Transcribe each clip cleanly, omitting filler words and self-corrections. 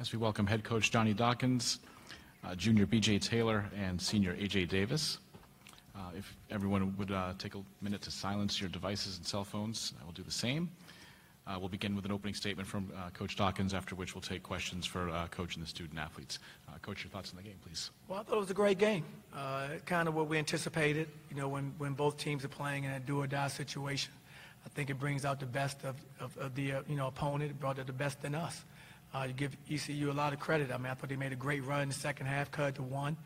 As we welcome head coach Johnny Dawkins, junior B.J. Taylor, and senior A.J. Davis. If everyone would take a minute to silence your devices and cell phones, I will do the same. We'll begin with an opening statement from Coach Dawkins, after which we'll take questions for Coach and the student athletes. Coach, your thoughts on the game, please. Well, I thought it was a great game. Kind of what we anticipated, you know, when both teams are playing in a do-or-die situation. I think it brings out the best of the opponent. It brought out the best in us. You give ECU a lot of credit. I mean, I thought they made a great run in the second half, cut to 1,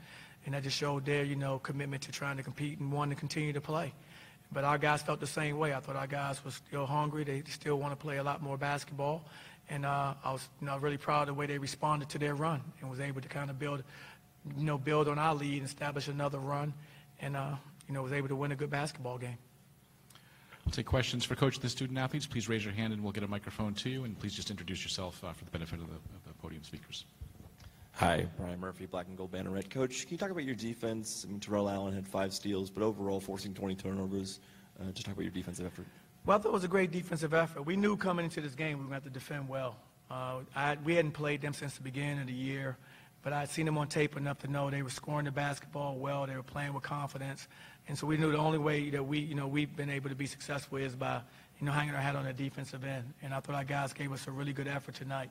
and that just showed their, commitment to trying to compete and wanting to continue to play. But our guys felt the same way. I thought our guys were still hungry. They still want to play a lot more basketball, and I was, really proud of the way they responded to their run and was able to kind of build on our lead and establish another run, and was able to win a good basketball game. We'll take questions for Coach and the student athletes. Please raise your hand and we'll get a microphone to you. And please just introduce yourself for the benefit of the podium speakers. Hi, Brian Murphy, Black and Gold Banner Red. Coach, can you talk about your defense? I mean, Terrell Allen had 5 steals, but overall forcing 20 turnovers. Just talk about your defensive effort. Well, I thought it was a great defensive effort. We knew coming into this game we were going to have to defend well. We hadn't played them since the beginning of the year, but I'd seen them on tape enough to know they were scoring the basketball well. They were playing with confidence. And so we knew the only way that we've been able to be successful is by, hanging our hat on the defensive end. And I thought our guys gave us a really good effort tonight.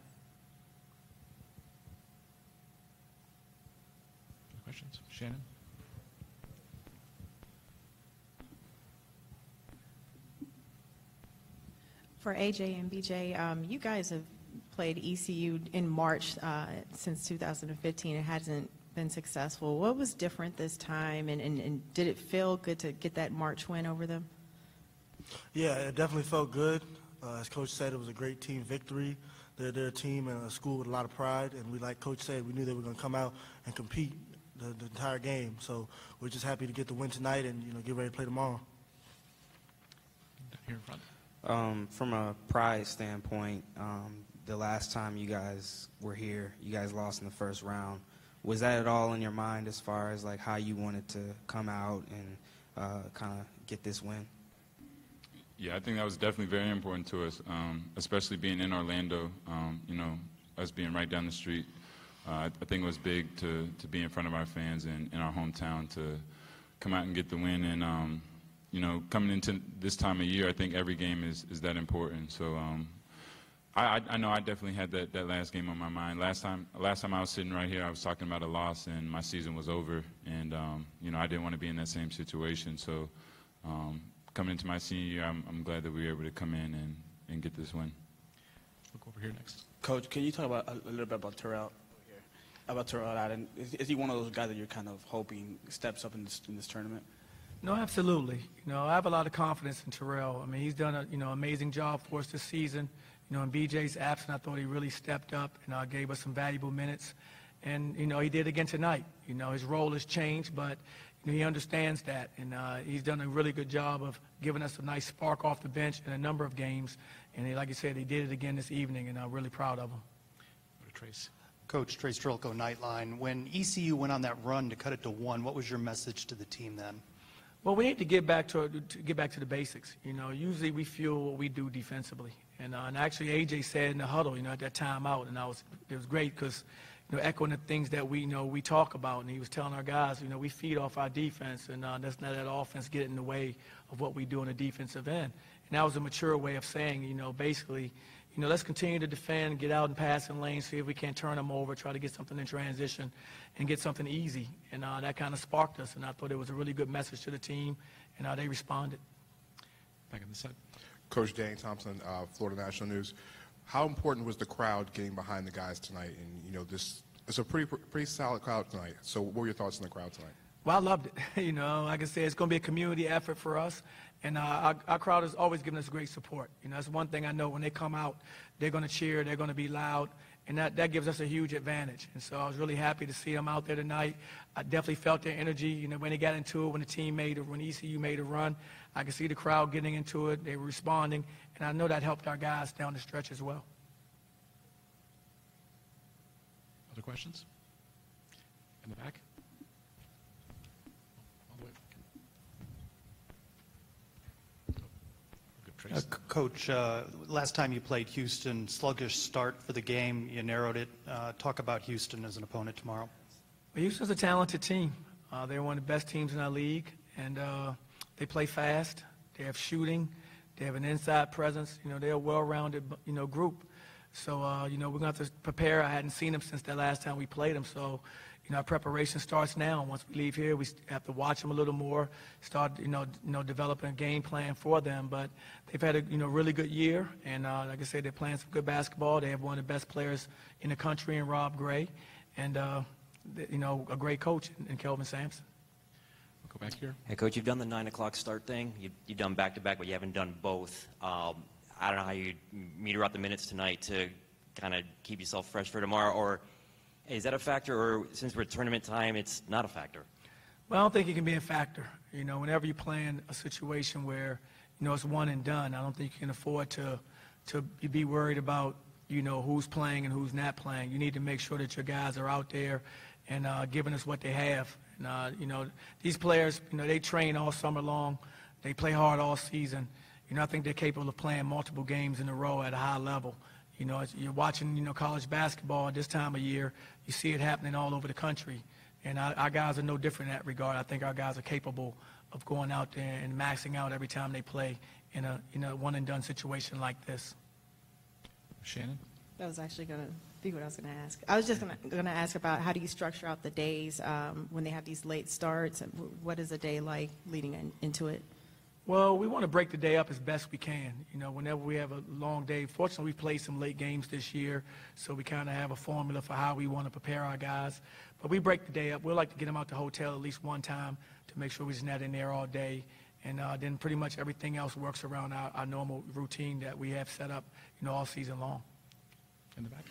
Questions? Shannon? For AJ and BJ, you guys have played ECU in March since 2015. It hasn't been successful. What was different this time, and did it feel good to get that March win over them? Yeah, it definitely felt good. As Coach said, it was a great team victory. They're a team and a school with a lot of pride, and like Coach said, we knew they were going to come out and compete the entire game. So we're just happy to get the win tonight and get ready to play tomorrow. Here in front. From a pride standpoint, the last time you guys were here, you guys lost in the first round. Was that at all in your mind as far as like how you wanted to come out and kind of get this win? Yeah, I think that was definitely very important to us, especially being in Orlando, us being right down the street. I think it was big to be in front of our fans in our hometown, to come out and get the win. And, coming into this time of year, I think every game is that important. So I know I definitely had that last game on my mind. Last time I was sitting right here, I was talking about a loss and my season was over. And, I didn't want to be in that same situation. So coming into my senior year, I'm glad that we were able to come in and get this win. Look over here next. Coach, can you talk about a little bit about Terrell? About Terrell Allen? Is he one of those guys that you're kind of hoping steps up in this tournament? No, absolutely. I have a lot of confidence in Terrell. I mean, he's done an amazing job for us this season. In BJ's absence, I thought he really stepped up and gave us some valuable minutes. And, he did again tonight. His role has changed, but he understands that. And he's done a really good job of giving us a nice spark off the bench in a number of games. And like you said, he did it again this evening, and I'm really proud of him. Go to Trace. Coach, Trace Trilko, Nightline. When ECU went on that run to cut it to 1, what was your message to the team then? Well, we need to get back to the basics. Usually we fuel what we do defensively. And actually AJ said in the huddle, at that timeout, and it was great because, echoing the things that we talk about, and he was telling our guys, we feed off our defense, and let's not let that offense get in the way of what we do on the defensive end. And that was a mature way of saying, basically, let's continue to defend, get out and pass in lanes, see if we can't turn them over, try to get something in transition and get something easy. And that kind of sparked us, and I thought it was a really good message to the team, and they responded. Back on the side. Coach Dane Thompson, Florida National News. How important was the crowd getting behind the guys tonight? And, it's a pretty solid crowd tonight. So what were your thoughts on the crowd tonight? Well, I loved it. Like I said, it's going to be a community effort for us. And our crowd has always given us great support. That's one thing I know. When they come out, they're going to cheer, they're going to be loud, and that gives us a huge advantage. And so I was really happy to see them out there tonight. I definitely felt their energy. When they got into it, when ECU made a run, I could see the crowd getting into it. They were responding, and I know that helped our guys down the stretch as well. Other questions? In the back? All the way. Good, please. Coach, last time you played Houston, sluggish start for the game. You narrowed it. Talk about Houston as an opponent tomorrow. Well, Houston's a talented team. They're one of the best teams in our league, and they play fast. They have shooting. They have an inside presence. They're a well-rounded, group. So, we're going to have to prepare. I hadn't seen them since the last time we played them. So, our preparation starts now. Once we leave here, we have to watch them a little more, start, developing a game plan for them. But they've had a, really good year. And like I said, they're playing some good basketball. They have one of the best players in the country in Rob Gray. And, a great coach in Kelvin Sampson. We'll go back here. Hey, Coach, you've done the 9 o'clock start thing. You've done back-to-back, but you haven't done both. I don't know how you meter out the minutes tonight to kind of keep yourself fresh for tomorrow, or is that a factor, or since we're at tournament time, it's not a factor? Well, I don't think it can be a factor. Whenever you play in a situation where, it's one and done, I don't think you can afford to be worried about, who's playing and who's not playing. You need to make sure that your guys are out there and giving us what they have. And, these players, they train all summer long. They play hard all season. I think they're capable of playing multiple games in a row at a high level. As you're watching, college basketball at this time of year, you see it happening all over the country. And our guys are no different in that regard. I think our guys are capable of going out there and maxing out every time they play in a one-and-done situation like this. Shannon? That was actually going to be what I was going to ask. I was just going to ask about how do you structure out the days when they have these late starts? And what is a day like leading into it? Well, we want to break the day up as best we can. Whenever we have a long day, fortunately we played some late games this year, so we kind of have a formula for how we want to prepare our guys. But we break the day up. We like to get them out to the hotel at least one time to make sure we're just not in there all day. And then pretty much everything else works around our normal routine that we have set up, all season long. In the back.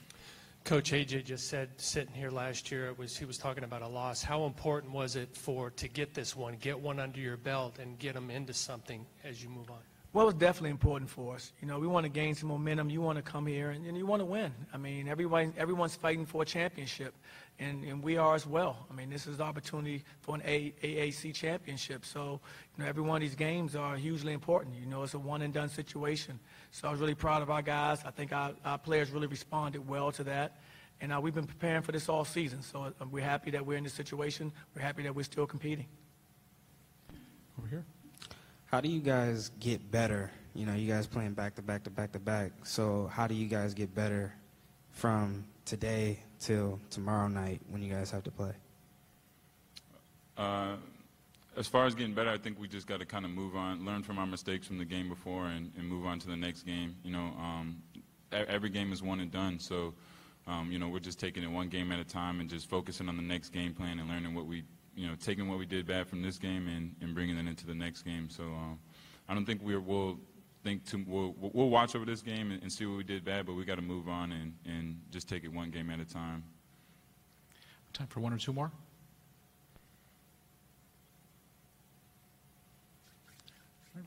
Coach AJ just said, sitting here last year, he was talking about a loss. How important was it to get this one, get one under your belt, and get them into something as you move on? Well, it's definitely important for us. We want to gain some momentum. You want to come here and you want to win. I mean, everyone's fighting for a championship, and we are as well. I mean, this is the opportunity for an AAC championship. So, every one of these games are hugely important. It's a one-and-done situation. So I was really proud of our guys. I think our players really responded well to that. And we've been preparing for this all season. So we're happy that we're in this situation. We're happy that we're still competing. Over here. How do you guys get better? You guys playing back-to-back to back-to-back. So how do you guys get better from today till tomorrow night when you guys have to play? As far as getting better, I think we just got to kind of move on, learn from our mistakes from the game before, and move on to the next game. Every game is one and done, so we're just taking it one game at a time and just focusing on the next game plan and learning what we, taking what we did bad from this game and bringing it into the next game. So I don't think we'll watch over this game and see what we did bad, but we got to move on and just take it one game at a time. Time for one or two more.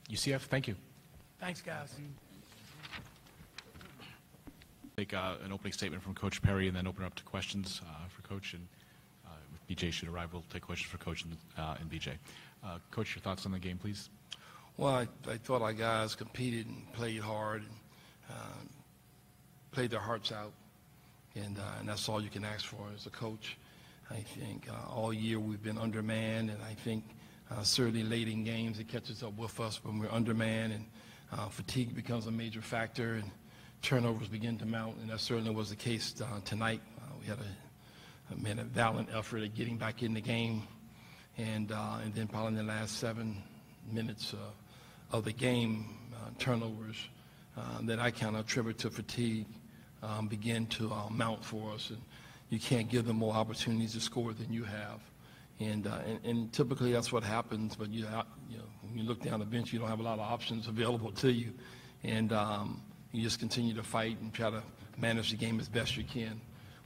UCF, thank you. Thanks, guys. Take an opening statement from Coach Perry and then open up to questions for Coach. And if BJ should arrive, we'll take questions for Coach and BJ. Coach, your thoughts on the game, please. Well, I thought our guys competed and played hard and played their hearts out. And that's all you can ask for as a coach. I think all year we've been undermanned, and I think certainly late in games it catches up with us when we're undermanned, and fatigue becomes a major factor, and turnovers begin to mount, and that certainly was the case tonight. We had a valiant effort at getting back in the game, and then probably in the last 7 minutes of the game, turnovers that I kind of attribute to fatigue begin to mount for us, and you can't give them more opportunities to score than you have. And typically that's what happens, but when you look down the bench, you don't have a lot of options available to you, and you just continue to fight and try to manage the game as best you can.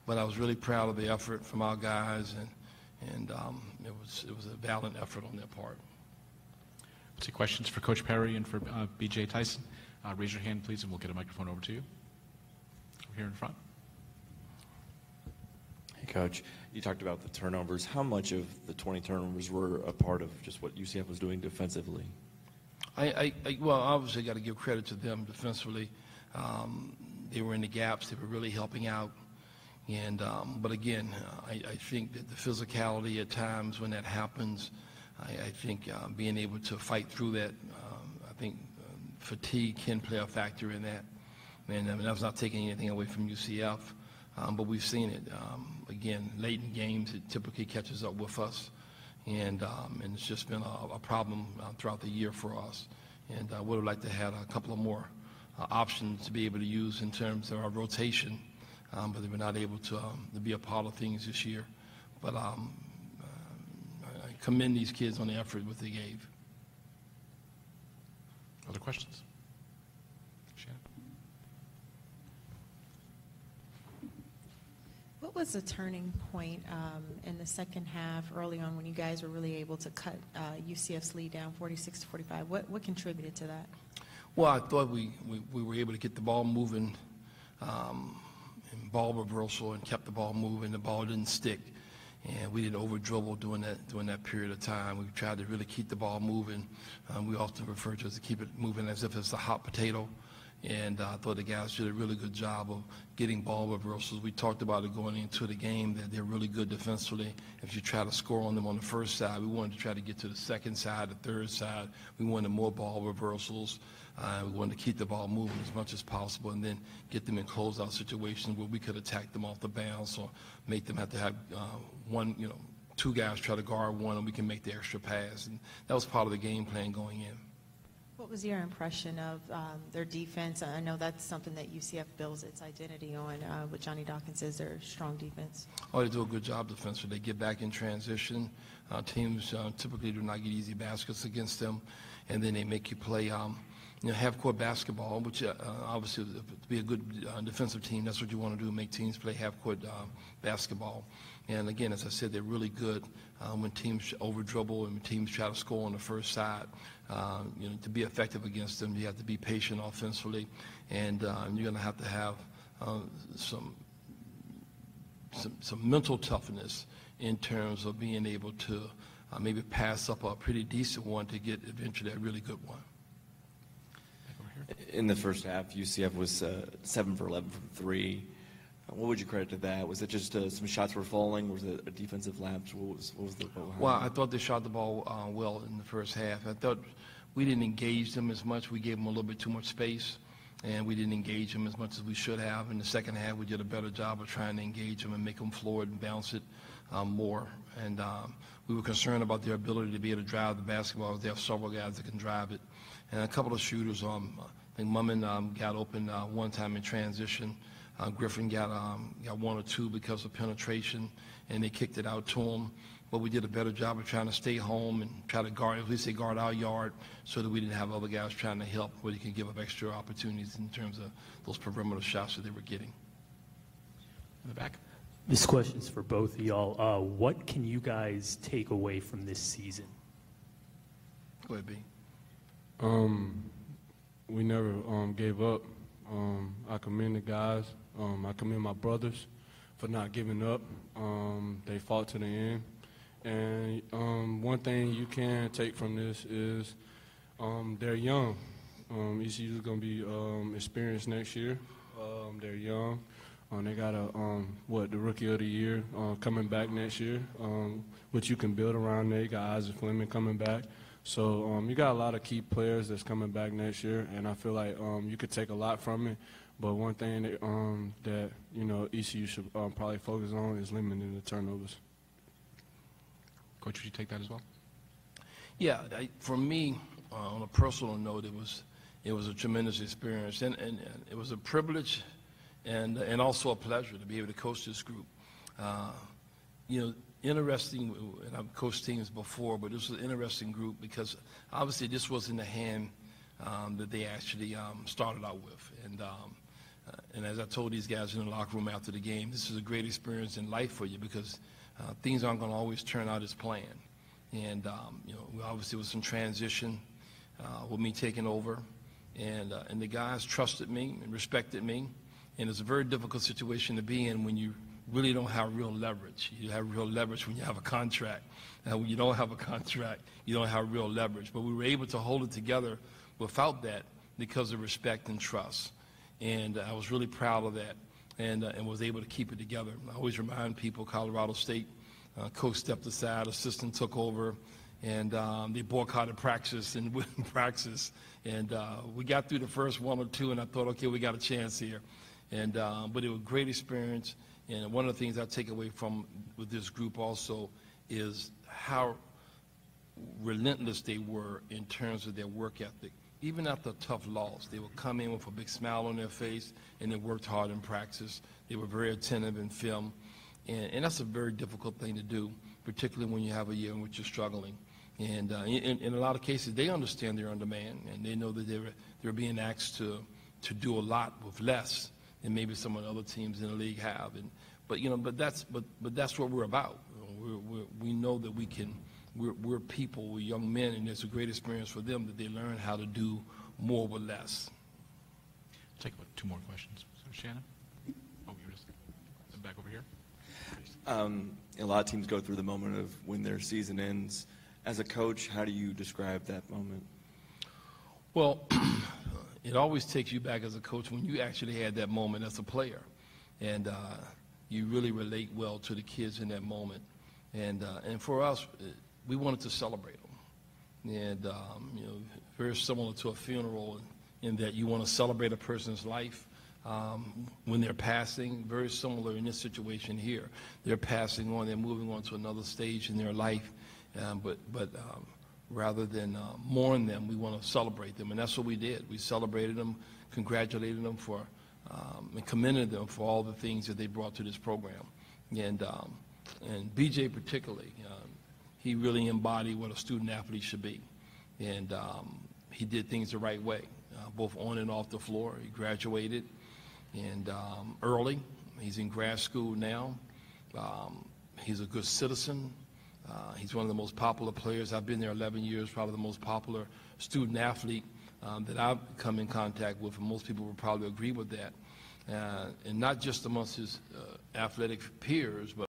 But I was really proud of the effort from our guys, and it was a valiant effort on their part. Let's see questions for Coach Perry and for BJ Tyson. Raise your hand, please, and we'll get a microphone over to you. Over here in front. Hey, Coach, you talked about the turnovers. How much of the 20 turnovers were a part of just what UCF was doing defensively? Well, obviously, got to give credit to them defensively. They were in the gaps. They were really helping out. And but again, I think that the physicality at times when that happens, I think being able to fight through that, I think fatigue can play a factor in that. And I mean, that's not taking anything away from UCF, but we've seen it. Again, late in games, it typically catches up with us. And it's just been a problem throughout the year for us. And I would have liked to have a couple of more options to be able to use in terms of our rotation, but they were not able to be a part of things this year. But I commend these kids on the effort what they gave. Other questions? Shannon? What was the turning point in the second half, early on, when you guys were really able to cut UCF's lead down 46-45? What contributed to that? Well, I thought we were able to get the ball moving in ball reversal and kept the ball moving. The ball didn't stick, and we didn't over dribble during that period of time. We tried to really keep the ball moving. We often refer to it as to keep it moving as if it's a hot potato. And I thought the guys did a really good job of getting ball reversals. We talked about it going into the game, that they're really good defensively. If you try to score on them on the first side, we wanted to try to get to the second side, the third side. We wanted more ball reversals. We wanted to keep the ball moving as much as possible and then get them in closeout situations where we could attack them off the bounce or make them have to have two guys try to guard one, and we can make the extra pass. And that was part of the game plan going in. What was your impression of their defense? I know that's something that UCF builds its identity on. With Johnny Dawkins is their strong defense. Oh, they do a good job defensively. They get back in transition. Teams typically do not get easy baskets against them, and then they make you play half-court basketball, which obviously to be a good defensive team, that's what you want to do, make teams play half-court basketball. And again, as I said, they're really good when teams over-dribble and when teams try to score on the first side. To be effective against them, you have to be patient offensively, and you're going to have some mental toughness in terms of being able to maybe pass up a pretty decent one to get eventually a really good one. In the first half, UCF was 7 for 11 from 3. What would you credit to that? Was it just some shots were falling? Was it a defensive lapse? What was the behind? Well, I thought they shot the ball well in the first half. I thought we didn't engage them as much. We gave them a little bit too much space, and we didn't engage them as much as we should have. In the second half, we did a better job of trying to engage them and make them floor and bounce it more. And we were concerned about their ability to be able to drive the basketball. They have several guys that can drive it. And a couple of shooters, I think Mummin got open one time in transition. Griffin got one or two because of penetration, and they kicked it out to him. But we did a better job of trying to stay home and try to guard, at least they guard our yard, so that we didn't have other guys trying to help where they could give up extra opportunities in terms of those perimeter shots that they were getting. In the back. This question's for both of y'all. What can you guys take away from this season? Go ahead, B. We never gave up. I commend the guys. I commend my brothers for not giving up. They fought to the end. And one thing you can take from this is they're young. ECU is going to be experienced next year. They're young. They got the Rookie of the Year coming back next year, which you can build around there. You got Isaac Fleming coming back. So you got a lot of key players that's coming back next year, and I feel like you could take a lot from it. But one thing that ECU should probably focus on is limiting the turnovers. Coach, would you take that as well? Yeah, for me, on a personal note, it was a tremendous experience, and it was a privilege and also a pleasure to be able to coach this group. Interesting, and I've coached teams before, but this was an interesting group because obviously this wasn't the hand that they actually started out with. And as I told these guys in the locker room after the game, this is a great experience in life for you because things aren't going to always turn out as planned. And, we obviously was some transition with me taking over. And the guys trusted me and respected me. And it's a very difficult situation to be in when you really don't have real leverage. You have real leverage when you have a contract. And when you don't have a contract, you don't have real leverage. But we were able to hold it together without that because of respect and trust. And I was really proud of that and was able to keep it together. I always remind people, Colorado State, coach stepped aside, assistant took over, and they boycotted practice and wouldn't practice. And we got through the first one or two, and I thought, okay, we got a chance here. And but it was a great experience. And one of the things I take away from with this group also is how relentless they were in terms of their work ethic. Even after a tough loss, they would come in with a big smile on their face, and they worked hard in practice. They were very attentive in film. And that's a very difficult thing to do, particularly when you have a year in which you're struggling. And in a lot of cases, they understand they're on demand, and they know that they're being asked to do a lot with less than maybe some of the other teams in the league have. But that's what we're about. We know that we can. We're people, we're young men, and it's a great experience for them that they learn how to do more with less. Take about 2 more questions. So Shannon? Oh, you're just back over here. A lot of teams go through the moment of when their season ends. As a coach, how do you describe that moment? Well, it always takes you back as a coach when you actually had that moment as a player. And you really relate well to the kids in that moment. And for us, we wanted to celebrate them. And, very similar to a funeral in that you want to celebrate a person's life when they're passing. Very similar in this situation here. They're passing on, they're moving on to another stage in their life. But rather than mourn them, we want to celebrate them. And that's what we did. We celebrated them, congratulated them and commended them for all the things that they brought to this program. And BJ particularly, he really embodied what a student athlete should be. And he did things the right way, both on and off the floor. He graduated and early. He's in grad school now. He's a good citizen. He's one of the most popular players. I've been there 11 years, probably the most popular student athlete that I've come in contact with, and most people would probably agree with that. And not just amongst his athletic peers, but